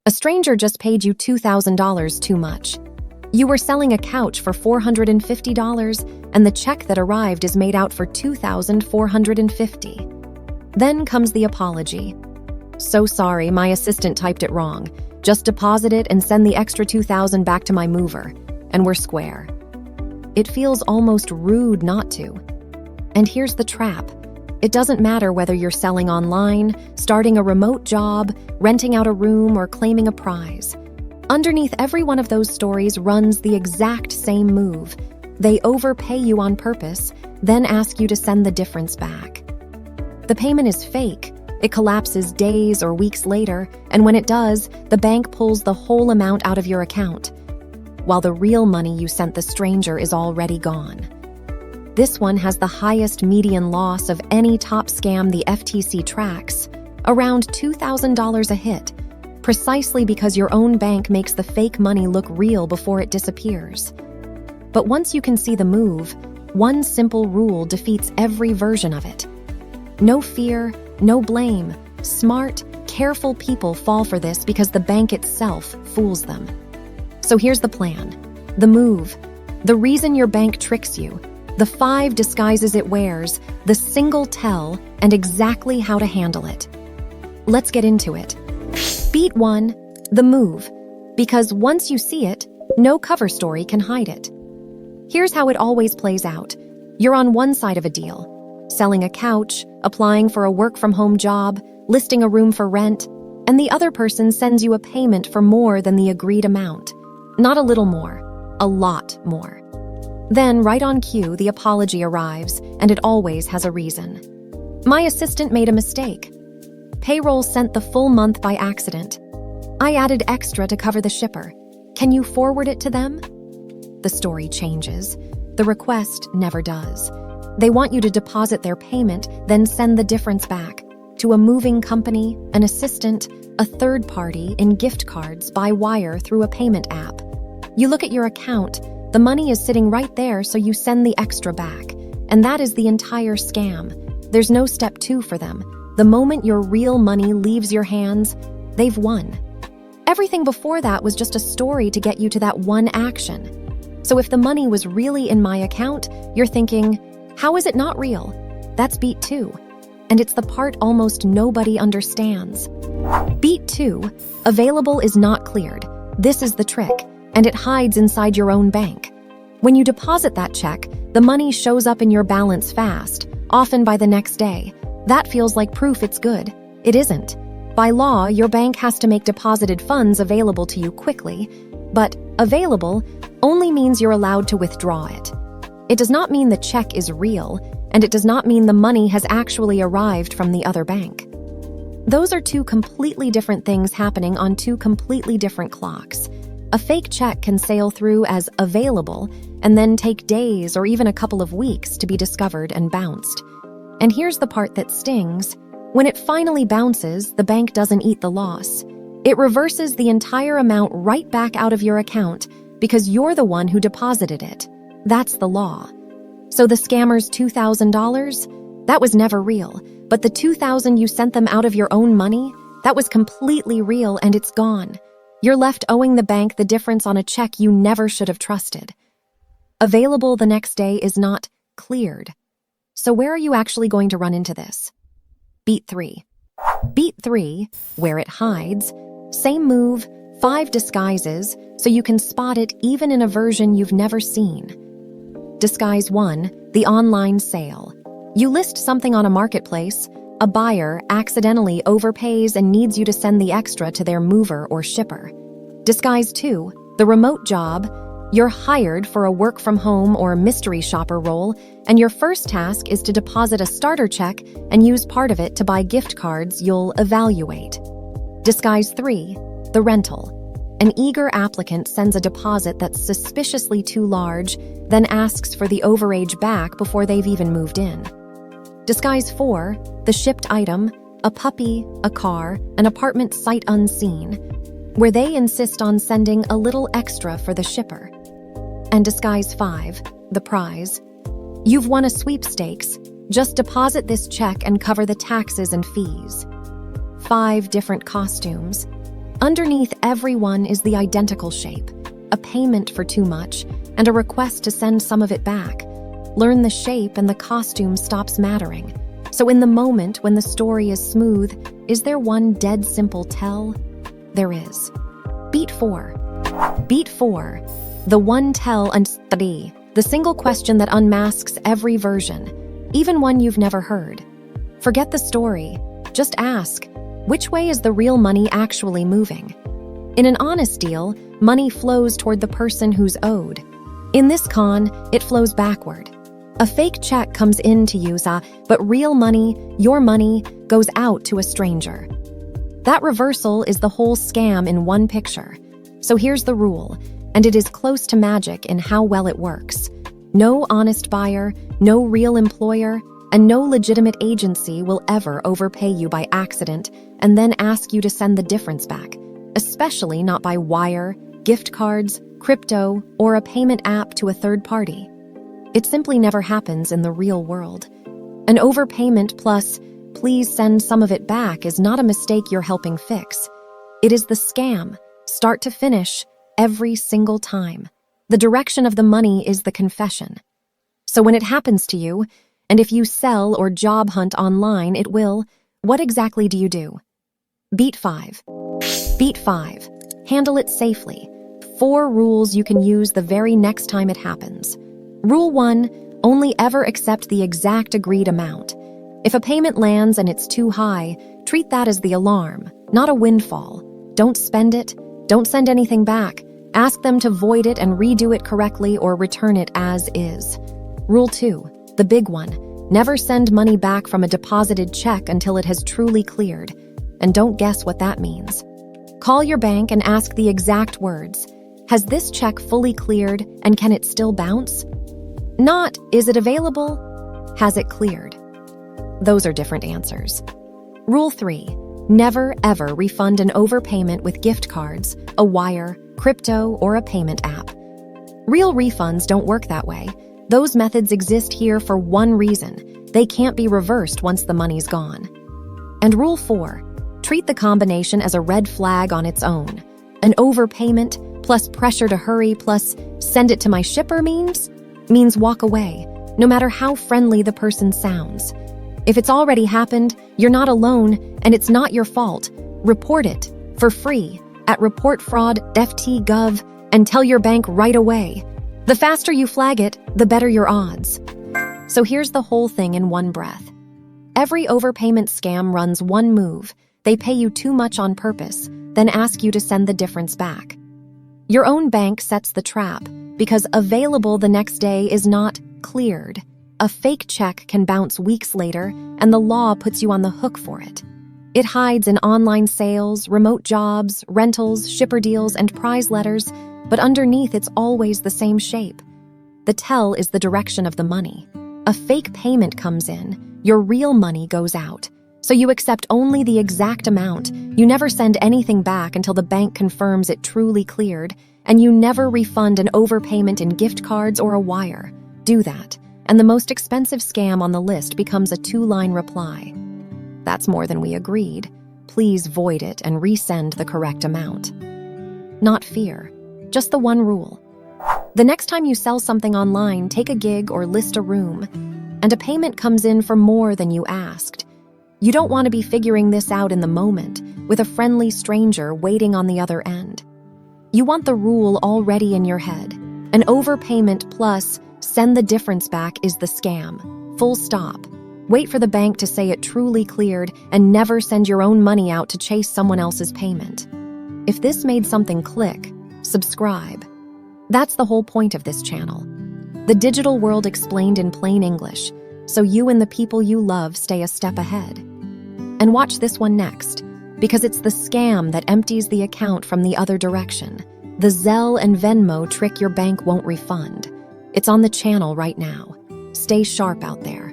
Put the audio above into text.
A stranger just paid you $2,000 too much. You were selling a couch for $450, and the check that arrived is made out for $2,450. Then comes the apology. So sorry, my assistant typed it wrong. Just deposit it and send the extra $2,000 back to my mover, and we're square. It feels almost rude not to. And here's the trap. It doesn't matter whether you're selling online, starting a remote job, renting out a room, or claiming a prize. Underneath every one of those stories runs the exact same move. They overpay you on purpose, then ask you to send the difference back. The payment is fake. It collapses days or weeks later, and when it does, the bank pulls the whole amount out of your account, while the real money you sent the stranger is already gone. This one has the highest median loss of any top scam the FTC tracks, around $2,000 a hit, precisely because your own bank makes the fake money look real before it disappears. But once you can see the move, one simple rule defeats every version of it. No fear, no blame. Smart, careful people fall for this because the bank itself fools them. So here's the plan. The move. The reason your bank tricks you. The 5 disguises it wears, the single tell, and exactly how to handle it. Let's get into it. Beat 1, the move. Because once you see it, no cover story can hide it. Here's how it always plays out. You're on one side of a deal, selling a couch, applying for a work-from-home job, listing a room for rent, and the other person sends you a payment for more than the agreed amount. Not a little more, a lot more. Then, right on cue, the apology arrives, and it always has a reason. My assistant made a mistake. Payroll sent the full month by accident. I added extra to cover the shipper. Can you forward it to them? The story changes. The request never does. They want you to deposit their payment, then send the difference back to a moving company, an assistant, a third party, in gift cards by wire through a payment app. You look at your account. The money is sitting right there, so you send the extra back. And that is the entire scam. There's no step 2 for them. The moment your real money leaves your hands, they've won. Everything before that was just a story to get you to that one action. So if the money was really in my account, you're thinking, how is it not real? That's beat 2. And it's the part almost nobody understands. Beat 2, available is not cleared. This is the trick. And it hides inside your own bank. When you deposit that check, the money shows up in your balance fast, often by the next day. That feels like proof it's good. It isn't. By law, your bank has to make deposited funds available to you quickly, but available only means you're allowed to withdraw it. It does not mean the check is real, and it does not mean the money has actually arrived from the other bank. Those are 2 completely different things happening on 2 completely different clocks. A fake check can sail through as available and then take days or even a couple of weeks to be discovered and bounced. And here's the part that stings. When it finally bounces, the bank doesn't eat the loss. It reverses the entire amount right back out of your account because you're the one who deposited it. That's the law. So the scammer's $2,000? That was never real. But the $2,000 you sent them out of your own money? That was completely real, and it's gone. You're left owing the bank the difference on a check you never should have trusted. Available the next day is not cleared. So where are you actually going to run into this? Beat 3. Beat 3, where it hides. Same move, 5 disguises, so you can spot it even in a version you've never seen. Disguise 1, the online sale. You list something on a marketplace. A buyer accidentally overpays and needs you to send the extra to their mover or shipper. Disguise 2, the remote job. You're hired for a work-from-home or mystery shopper role, and your first task is to deposit a starter check and use part of it to buy gift cards you'll evaluate. Disguise 3, the rental. An eager applicant sends a deposit that's suspiciously too large, then asks for the overage back before they've even moved in. Disguise 4, the shipped item, a puppy, a car, an apartment sight unseen, where they insist on sending a little extra for the shipper. And disguise 5, the prize. You've won a sweepstakes. Just deposit this check and cover the taxes and fees. 5 different costumes. Underneath every one is the identical shape, a payment for too much, and a request to send some of it back. Learn the shape and the costume stops mattering. So in the moment when the story is smooth, is there one dead simple tell? There is. Beat 4. Beat 4. The one tell and study. The single question that unmasks every version, even one you've never heard. Forget the story. Just ask, which way is the real money actually moving? In an honest deal, money flows toward the person who's owed. In this con, it flows backward. A fake check comes in to you, but real money, your money, goes out to a stranger. That reversal is the whole scam in one picture. So here's the rule, and it is close to magic in how well it works. No honest buyer, no real employer, and no legitimate agency will ever overpay you by accident and then ask you to send the difference back, especially not by wire, gift cards, crypto, or a payment app to a third party. It simply never happens in the real world. An overpayment plus, please send some of it back is not a mistake you're helping fix. It is the scam, start to finish, every single time. The direction of the money is the confession. So when it happens to you, and if you sell or job hunt online, it will, what exactly do you do? Beat 5. Beat 5. Handle it safely. 4 rules you can use the very next time it happens. Rule 1, only ever accept the exact agreed amount. If a payment lands and it's too high, treat that as the alarm, not a windfall. Don't spend it, don't send anything back. Ask them to void it and redo it correctly or return it as is. Rule 2, the big one, never send money back from a deposited check until it has truly cleared. And don't guess what that means. Call your bank and ask the exact words. Has this check fully cleared and can it still bounce? Not, is it available? Has it cleared? Those are different answers. Rule 3, never ever refund an overpayment with gift cards, a wire, crypto, or a payment app. Real refunds don't work that way. Those methods exist here for one reason. They can't be reversed once the money's gone. And Rule 4, treat the combination as a red flag on its own. An overpayment plus pressure to hurry plus send it to my shipper means walk away, no matter how friendly the person sounds. If it's already happened, you're not alone, and it's not your fault. Report it, for free, at reportfraud.ft.gov, and tell your bank right away. The faster you flag it, the better your odds. So here's the whole thing in one breath. Every overpayment scam runs one move. They pay you too much on purpose, then ask you to send the difference back. Your own bank sets the trap, because available the next day is not cleared. A fake check can bounce weeks later, and the law puts you on the hook for it. It hides in online sales, remote jobs, rentals, shipper deals, and prize letters, but underneath it's always the same shape. The tell is the direction of the money. A fake payment comes in, your real money goes out. So you accept only the exact amount, you never send anything back until the bank confirms it truly cleared, and you never refund an overpayment in gift cards or a wire. Do that, and the most expensive scam on the list becomes a 2-line reply. That's more than we agreed. Please void it and resend the correct amount. Not fear, just the one rule. The next time you sell something online, take a gig or list a room, and a payment comes in for more than you asked. You don't want to be figuring this out in the moment, with a friendly stranger waiting on the other end. You want the rule already in your head. An overpayment plus send the difference back is the scam. Full stop. Wait for the bank to say it truly cleared and never send your own money out to chase someone else's payment. If this made something click, subscribe. That's the whole point of this channel. The digital world explained in plain English, so you and the people you love stay a step ahead. And watch this one next, because it's the scam that empties the account from the other direction. The Zelle and Venmo trick your bank won't refund. It's on the channel right now. Stay sharp out there.